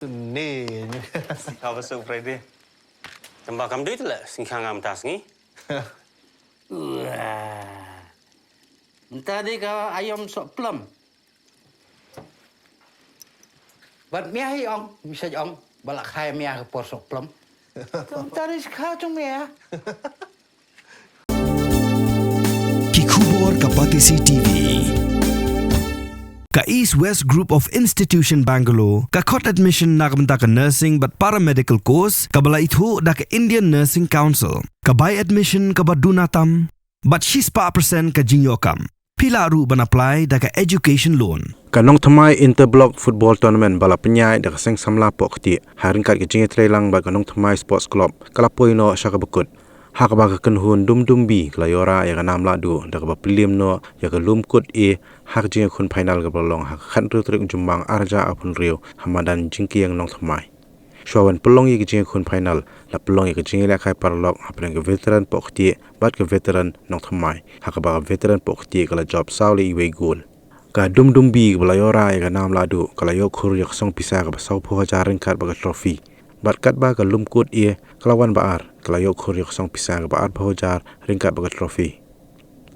Ni. Apa so Friday? Tambah kam duit lah singkang am tas ni. Wah. Tadi ka ayam sok plum. Bat miah ong, bisa ong balak khai miah ke por sok plum. Tadi sekha cung miah. Kikubor Kapatisi TV. Ka East West Group of Institution Bangalore, ka kot admission nakamta ka nursing but paramedical course, ka bala itu da ka Indian Nursing Council, ka buy admission ka badunatam, but 6% ka jinyokam. Pila ru ban apply da ka education loan. Kanong thamai interblock football tournament bala penyai da kaseng samla pokti haring kat kejing trelang ba kanong thamai sports club kalapoi no syaka bekut hak ba ka kenhun dum bi klayora ya kanam la du da ka pilim no ya ka lumkut hak jing kun final ka bolong hak khan ru trik jumbang arja apun riu hamadan jingki yang nong thamai Shwawan pelong ye kejing kun final la pelong ye kejing la khai parlok hapeng ka veteran pokti bat ka veteran nong thamai hak ba ka veteran pokti kala job sauli iwe gol ka dum bi belayora ya nam ladu kala yo khur yak song pisa ka sau pho jaring kat ba trophy bat kat ba ka lumkut kelawan baar kala yo khur yak song pisa ka baar pho jar ringkat ba trophy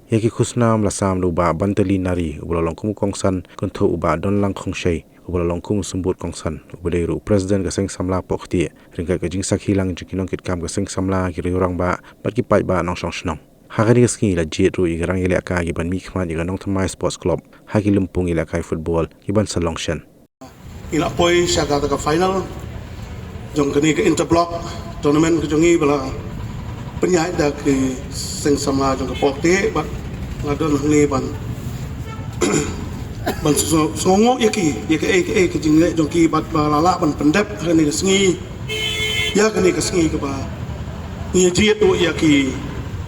yaki khusnam la sam lu ba bantali nari ubolong kum kongsan kuntho uba don lang khongshei ubolong kum sumbut kongsan ubodeiru president ka seng samla pokti ringkat ka jing sakhi lang jikinong kit kam ka seng samla ki riurang ba bat ki pai ba nong song snong Hakani ski la jet ru igrang ile ka giban mi khman iga nong thamai sports club haki lumpung ile kai football giban salongshan ila poi syaga ka final jong kini ke interblock tournament ke jongi bala penyai da ke seng sama jong ke pokte bat ngadon ni ban ban songo yaki ke jingle jong ki bat lala ban pendep kini ke sengi ya kini ke sengi ke ba ni jet tu yaki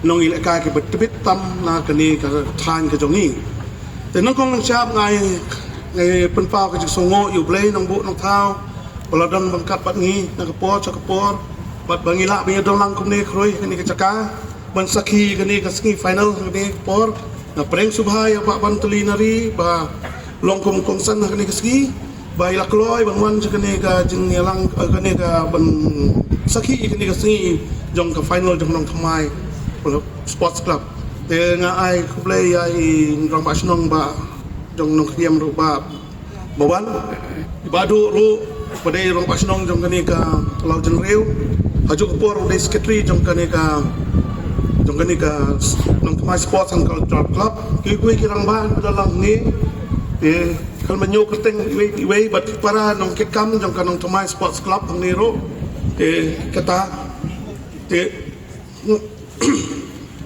nong ile ka ke betbit tam na kini ka than ke jongi te nong kong chap ngai pen pau ke songo yu blei nong bu nong thau baladon bangkat pat ngi na ka por bat bangila bi dong lang kum ne kroi kini ke caka ban sakhi kini ka semi final kini por na preng subhai ba ban tuli nari ba long kum kong san kini ke ski ba ila kloi ban wan kini ka jing lang kini ka ban sakhi kini ka semi jong ka final jong nong thamai sports club te nga ai kublai ai rong ba snong ba jong nong khiam ru ba bawan badu ru padai rong ba snong jong kani ka lau jen reu haju por de secretary jong kani ka nong my sports and cultural club ki rang ba dalam ni te kal manyo kerteng iwe bat para nong kekam jong kanong my sports club ang ni ru te kata te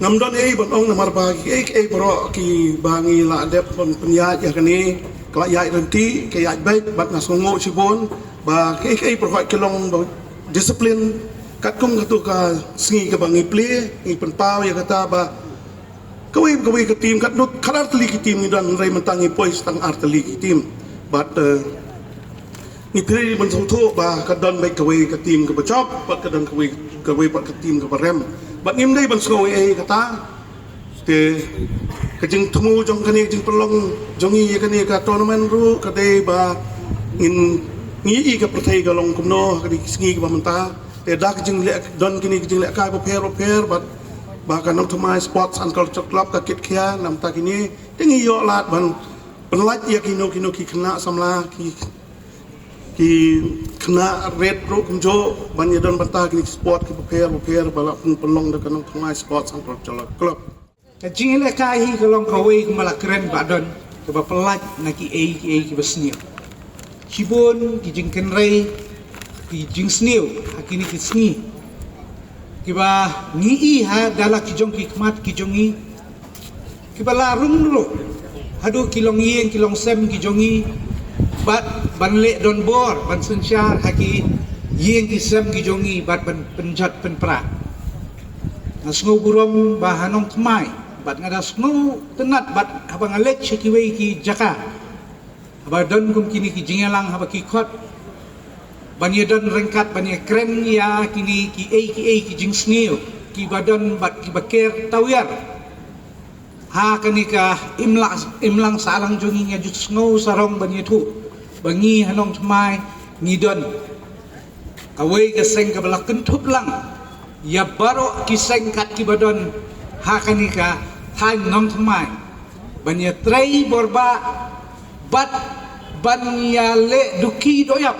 ngamdon bon ong namar bagi bro ki bangi la dep pon penyat ya kani kala ya renti ke ya baik bat nasongo sibon ba ke pro kilong disiplin kat kum katu ka singi ke bangi play ni pen pau ya kata ba kawi ke tim kat not kalar teli ki tim ni dan rai mentangi pois tang arteli ki tim bat ni piri men soto ba kadon baik kawi ke tim ke bacop bat kadon kawi bat ke tim ke barem bat ngim dai ban sngoi kata te kejing temu jong kani jing pelong jongi kani ka tournament ru kadai ba ngin ngi ka prathai ka long kumno kadi sngi ka manta te dak jing le don kini jing le ka per bat ba ka nong thamai sports and culture club ka kit khia nam ta kini tingi yo lat ban penlaj ya kino ki kena samla ki kena red ro kumjo ban yadon bata ki sport ki per bala pelong de kanong thamai sports and culture club kajing le kai hi kalong kawai kumala keren badon ke ba pelaj na ki ki besnio Shibon ki jing kenrei ki jing snio hakini ki sngi ki ba ngi ha dala ki jong ki kmat ki jongi ki bala rum lo hadu kilong yeng kilong sem ki jongi bat ban le don bor ban sunsyar haki yeng ki sem ki jongi bat ban penjat penpra nasngo burom ba hanong tmai bat ngada snu tenat bat abang alek chekiwei ki jaka aba don kum kini ki jingelang haba ki khot ban yedon rengkat ban ye kren ya kini ki jing sneo ki badon bat ki baker tawiyar ha kani ka imlang salang jongi nya jut snow sarong ban ye thu bangi hanong tmai ngidon kawai ke seng ke belak kentup lang ya baro ki seng kat ki badon hakani ka time nong thamai ban ya trei borba bat ban ya le duki doyap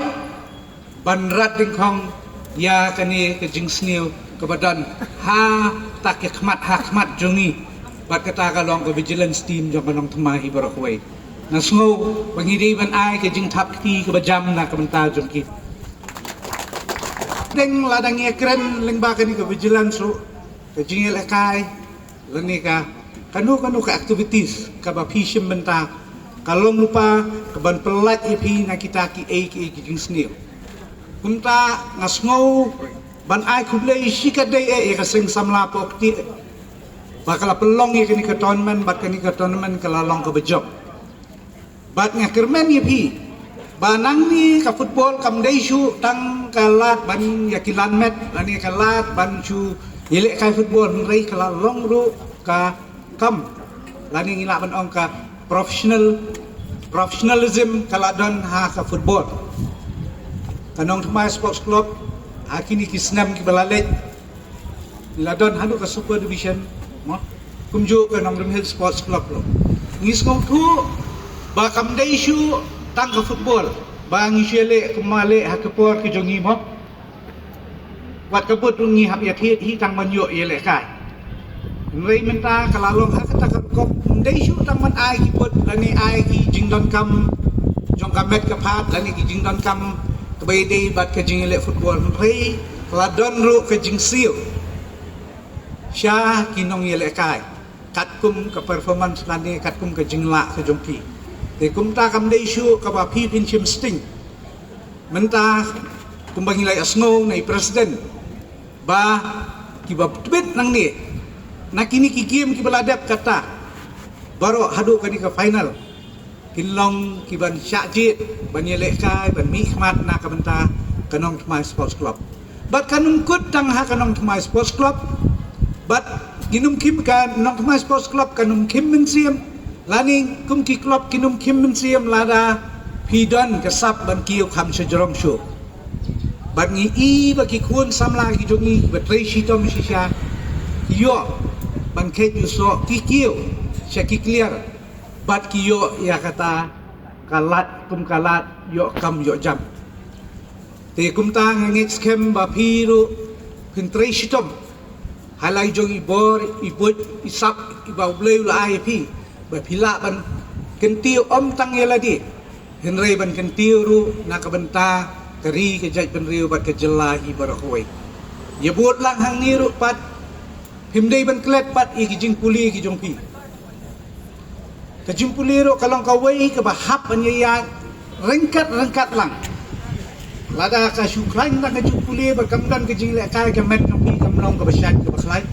ban rat ding khong ya kani ke jing sniu ke badan ha tak khmat jongi bat kata ka long ke vigilance team jong nong thamai baro kawai na sngo bangidi ban ai ke jing thap ki ke bajam na ke benta jong ki deng ladang ye keren leng ba kani ke vigilance ru ke jing lekai leni ka kanu ka activities ka ba pishim benta kalong lupa ke ban pelat ye pi na kita ki ki jing snil kumta ngasngau ban ai kublei shikadei ka sing samla pok ti bakala pelong ye kani ke tournament bat kani ke tournament kala long ke bejob bat ngakermen ye pi banang ni ka football kam deishu tang kalat ban yakilan met lani kalat ban chu yele kai football rei kala long ru ka kam lani ngila ban ong ka professionalism kala don ha ka football kanong Thamai Sports Club akini kisnam ki balalet ladon hanu ka super division mo kumjo ka nong Hill Sports Club lo ngis ngong tu ba kam deishu tang ka football bang isiele kumale hakapor ke jongi mo wat kabut ungi hap ya hi tang manyo yele kai rei menta kalalong hakata ka kop deishu tang man ai ki pot lani ai ki jingdon kam jong kamet ka phat lani ki jingdon kam kebai dei bat ke jingele football rei ladon ru ke jing siu sha kinong yele kai katkum ke performance lani katkum ke jingla ke jongki te kumta kam deishu ka ba pi pin chim sting menta kumbangi lai asno nai president ba ki ba tweet nang ni nakini ki game ki baladap kata baro hadu kani ka final kinlong ki ban syajit ban yele kai ban mi khmat na ka benta kanong Thamai Sports Club bat kanung kut tang ha kanong Thamai Sports Club bat ginum kim kan nong Thamai Sports Club kanum kim men siam lani kum ki club kinum kim men siam lada pidon kasap ban kiu kham sejrong shu bat ngi i ba ki kun samla ki jongi ba trei shitom shisha yo ban ke ju so ki kiu sha ki clear bat ki yo ya kata kalat kum kalat yo kam yo jam te kum ta ngi skem ba piru kin trei shitom halai jongi bor ibut isap ibau bleu la IP ba pila ban kentiu om tang yeladi henrei ban kentiu ru na ka benta kari ke jaj ban riu bat ke jelahi barakoi ye buat lang hang ni ru pat himdei ban klet pat i ki jing puli ki jongpi ke jing puli ru kalong ka wei ke ba hap an ya rengkat lang lada ka syukrain na ke jing puli ba kamdan ke jing le kai ke met jongpi kamlong ke basyat ke baklai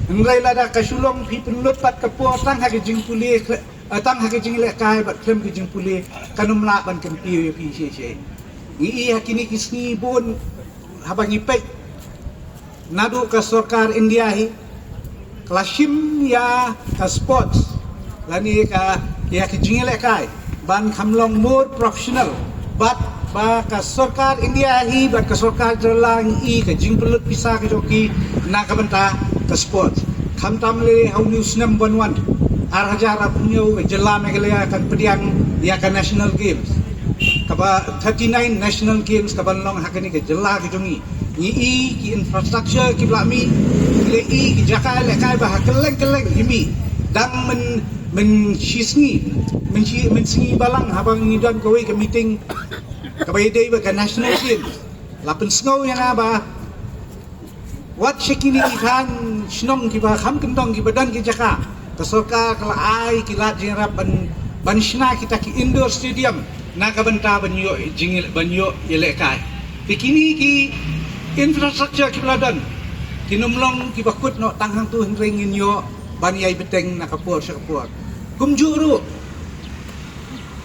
henrei lada ka sulong pi penlut pat ke po tang ha ke jing puli tang ha ke jing le kai bat klem ke jing puli kanum la ban kentiu pi she i hakini kisni bun habangi pek nadu ka sarkar India hi klasim ya ka sports lani ka ya ki jingele kai ban khamlong more professional but ba ka sarkar India hi bat ka sarkar jalang i ka jingpelut pisa ka joki na ka benta ka sports kham tamle hau news nam 11 arhajar apnyo ka jela megalaya kan pediang ya ka national games kaba 39 national games kaban long hakani ke jela ke jongi i ki infrastructure ki blami le i ki jaka le kai ba keleng imi dang men shisni men singi balang habang ngidon kowe ke meeting kabai dei ba ka national games lapen snow yana ba wat shekini kan shnong ki ba kham kendong ki badan ki jaka ka sarkar kala ai ki lat jenrap ban shna kita ki indoor stadium na ka benta banyo jingil banyo yele kai bikini ki infrastructure ki bladan kinumlong ki bakut no tanghang tu ringin yo ban yai beteng na kapur sakapur kum juru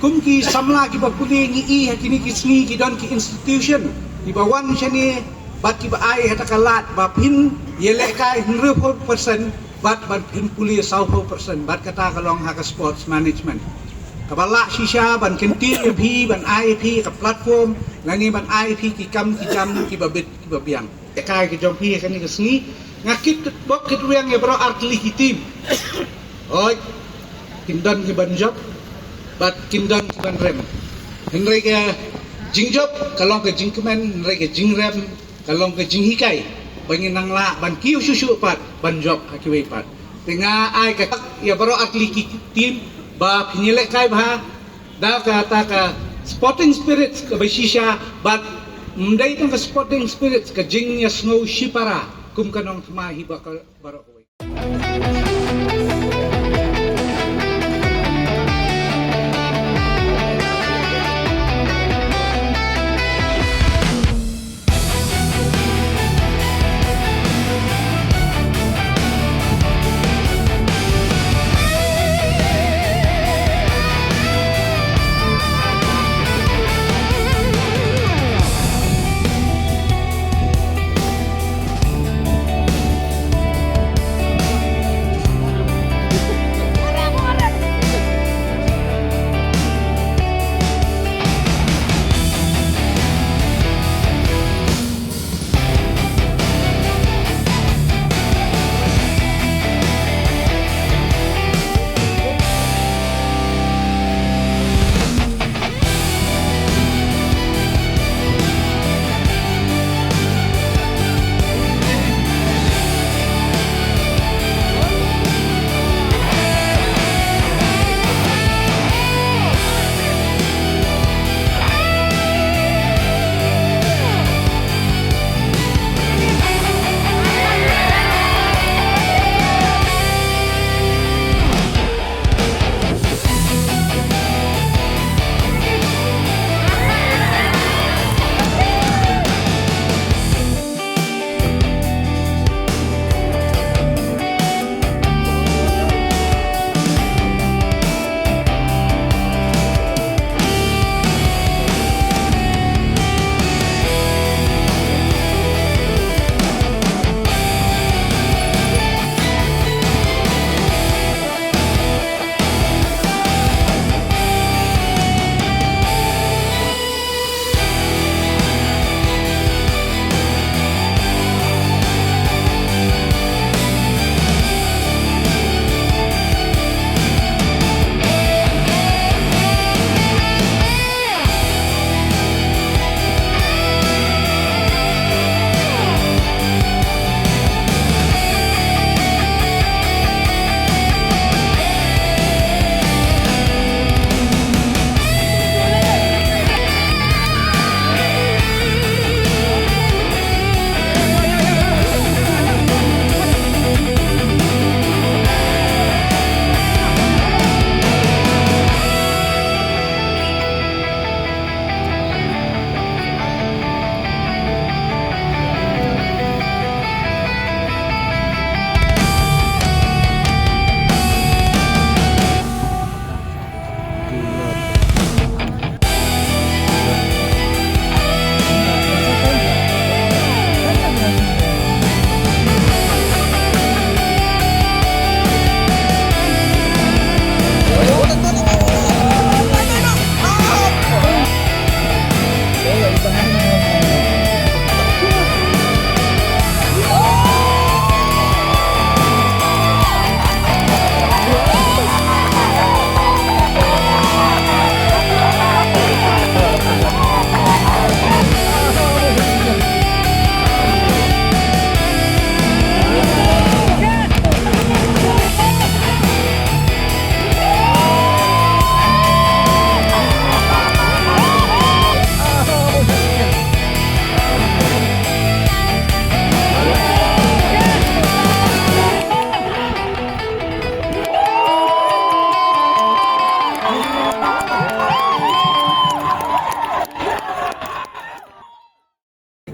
kum ki samla ki bakuli ngi i hakini ki sni ki don ki institution ki bawan shani bat ki ba ai hata kalat ba pin yele kai 100% bat pin puli 100% bat kata kalong ha ka sports management Kabala shisha ban kentin IP ban IP ke platform lani ban IP ki kam ki jam ki babit ki babiang. Kai ke jompi kan ni kesni ngakit bok kit riang ya bro art legitim. Oi kindan ki ban job bat kindan ki ban rem. Henry ke jingjop kalong ke jingkemen Henry ke jingrem kalong ke jinghikai bangin nang la ban kiu susu pat ban job akiwei pat. Tengah ai ke ya bro art legitim ba pinilek kai bah da ka sporting spirits ke basisha but mendai tang sporting spirits ke jingnya snow shipara kum kanong tmahi ba barok.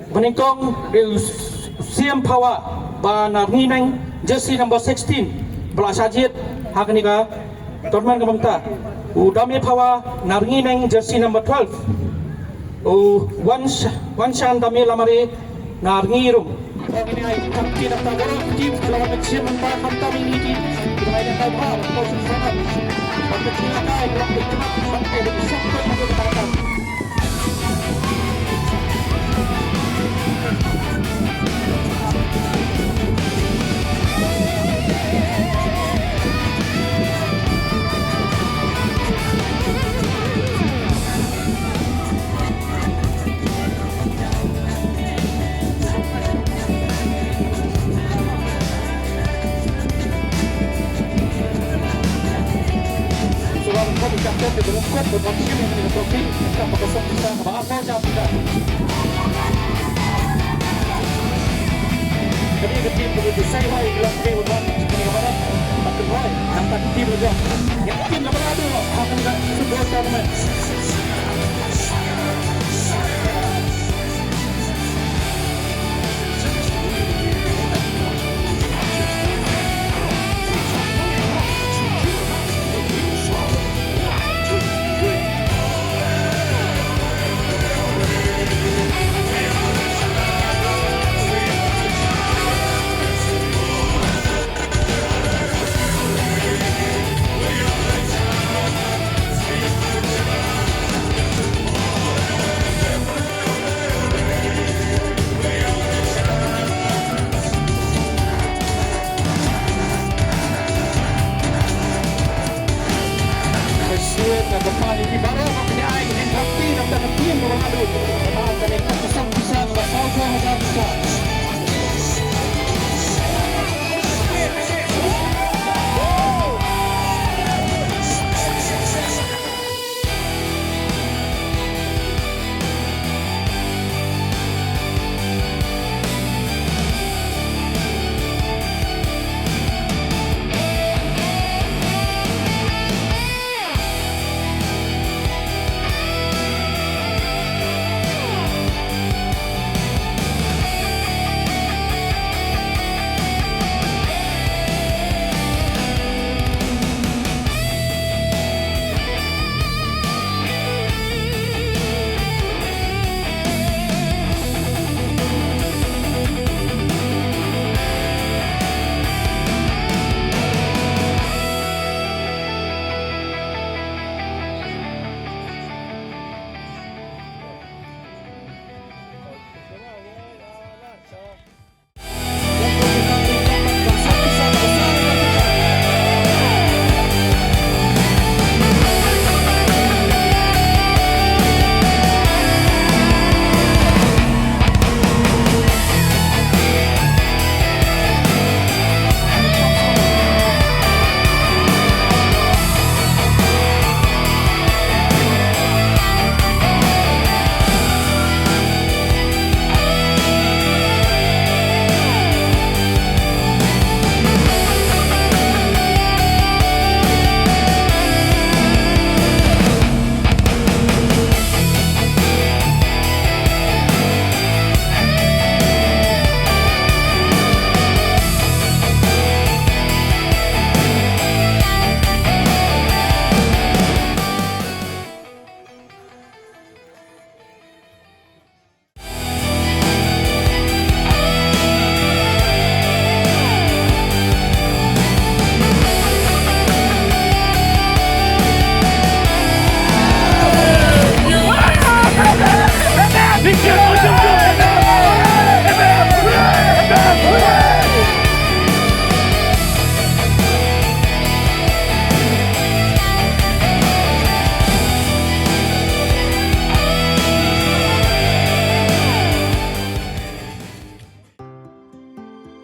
Peningkong Siam Pawa ba narninang jersey number 16 belasajit haknika Torman Kabangta Udami Pawa narninang jersey number 12 Wanshan Dami Lamari narngirum ini ay kapten ng Tagoro team kalawan Siam Pawa kami ini di bahagian tawar posisi sangat Pagkakilakay, dalam bercemat, bangkai dari syakun untuk dikatakan. Suara kau dikatakan di dalam kuat berkongsi yang menjadi profil kita berkosong kita bahasa jawab kita. Jadi ketim begitu saya baik dalam game buat ini kepada Pak Roy angkat tim juga. Yang tim dapat ada akan tidak sebuah tournament. Dan bermain di bawah mempunyai empati dan tim beradu. Memang kami kesang bisa bersauka dan bisa.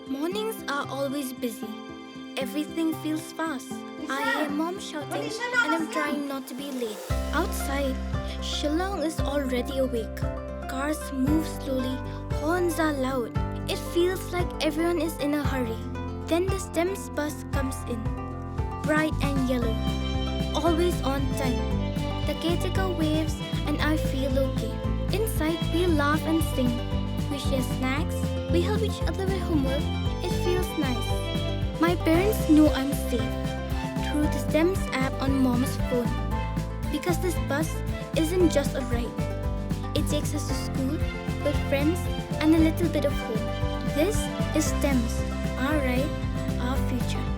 Mornings are always busy. Everything feels fast. I hear mom shouting and I'm trying not to be late. Outside, Shillong is already awake. Cars move slowly, horns are loud. It feels like everyone is in a hurry. Then the STEMS bus comes in, bright and yellow, always on time. The caretaker waves and I feel okay. Inside, we laugh and sing. We share snacks, we help each other with homework. It feels nice. My parents know I'm safe through the STEMS app on mom's phone. Because this bus isn't just a ride. It takes us to school, with friends, and a little bit of home. This is STEMS, our ride, our future.